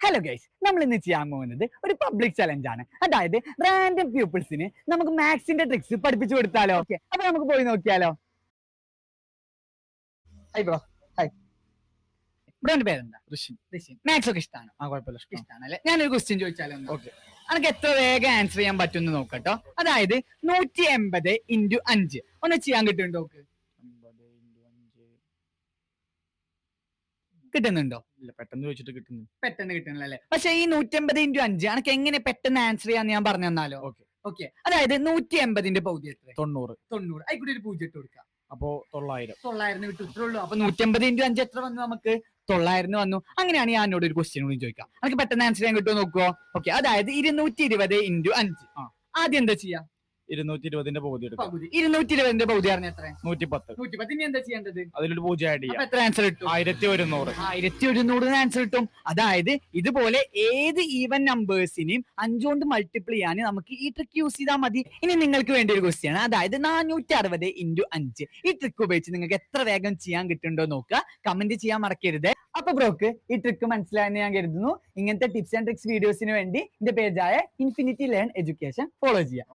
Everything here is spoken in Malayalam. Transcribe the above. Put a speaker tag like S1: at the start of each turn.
S1: ഹലോ ഗൈസ്, നമ്മൾ ഇന്ന് ചെയ്യാൻ പോകുന്നത് ഒരു പബ്ലിക് ചലഞ്ച് ആണ്. അതായത് റാൻഡം പീപ്പിൾസിന് നമുക്ക് മാത്സിന്റെ ട്രിക്സ് പഠിപ്പിച്ചു കൊടുത്താലോ? ഓക്കെ, അപ്പൊ നമുക്ക് പോയി നോക്കിയാലോ? Hi bro. ഹൈ ബ്രോന്റെ പേരെന്താ? ഋഷിൻ. മാത്സ് ഒക്കെ ഇഷ്ടമാണ്?
S2: കുഴപ്പമില്ല,
S1: ഇഷ്ടമാണല്ലേ? ഞാനൊരു ക്വസ്റ്റ്യൻ ചോദിച്ചാലോ? ഓക്കെ, എനിക്ക് എത്ര വേഗം ആൻസർ ചെയ്യാൻ പറ്റുമെന്ന് നോക്കട്ടോ. അതായത് 180 × 5 ഒന്ന് ചെയ്യാൻ കിട്ടുന്നുണ്ടോ? കിട്ടുന്നുണ്ടോ?
S2: ഇല്ല, പെട്ടെന്ന് ചോദിച്ചിട്ട് കിട്ടുന്നു.
S1: പെട്ടെന്ന് കിട്ടുന്നില്ലല്ലേ? പക്ഷെ ഈ 180 × 5 എനിക്ക് എങ്ങനെ പെട്ടെന്ന് ആൻസർ ചെയ്യാന്ന് ഞാൻ പറഞ്ഞു തന്നാലോ? ഓക്കെ, അതായത് 180ന്റെ പകുതി എത്ര? 90. ആയിക്കൂടി ഒരു 0 ഇട്ട് കൊടുക്കാം.
S2: അപ്പോ 900.
S1: 900 കിട്ടും. ഇത്രേ ഉള്ളൂ. അപ്പൊ 180 × 5 എത്ര വന്നു? നമുക്ക് 900 വന്നു. അങ്ങനെയാണ് ഞാൻ എന്നോട് ഒരു ക്വസ്റ്റ്യൻ കൂടി ചോദിക്കാം. എനിക്ക് പെട്ടെന്ന് ആൻസർ ചെയ്യാൻ കിട്ടുമോ നോക്കുവോ? ഓക്കെ, അതായത് 220 × 5. ആദ്യം എന്താ ചെയ്യാ?
S2: 220ന്റെ പകുതി എടുക്കാം.
S1: 220ന്റെ പകുതി പറഞ്ഞ എത്ര?
S2: 110.
S1: ഇനി എന്താ ചെയ്യേണ്ടത്?
S2: അതിലൊരു 0 ആഡ് ചെയ്യാം.
S1: എത്ര ആൻസർ കിട്ടും?
S2: 1100.
S1: 1100 ആൻസർ കിട്ടും. അതായത് ഇതുപോലെ ഏത് ഈവൻ നമ്പേഴ്സിനെയും 5 കൊണ്ട് മൾട്ടിപ്ലൈ ചെയ്യാൻ നമുക്ക് ഈ ട്രിക്ക് യൂസ് ചെയ്താൽ മതി. ഇനി നിങ്ങൾക്ക് വേണ്ടി ഒരു ക്വസ്റ്റ്യൻ ആണ്. അതായത് 460 × 5. ഈ ട്രിക്ക് ഉപയോഗിച്ച് നിങ്ങൾക്ക് എത്ര വേഗം ചെയ്യാൻ കിട്ടുന്നുണ്ടോ നോക്കുക. കമന്റ് ചെയ്യാൻ മറക്കരുത്. അപ്പൊ ബ്രോക്ക് ഈ ട്രിക്ക് മനസ്സിലായെന്ന് ഞാൻ കരുതുന്നു. ഇങ്ങനത്തെ ടിപ്സ് ആൻഡ് ട്രിക്സ് വീഡിയോസിന് വേണ്ടി എന്റെ പേജായ ഇൻഫിനിറ്റി ലേൺ എഡ്യൂക്കേഷൻ ഫോളോ ചെയ്യാം.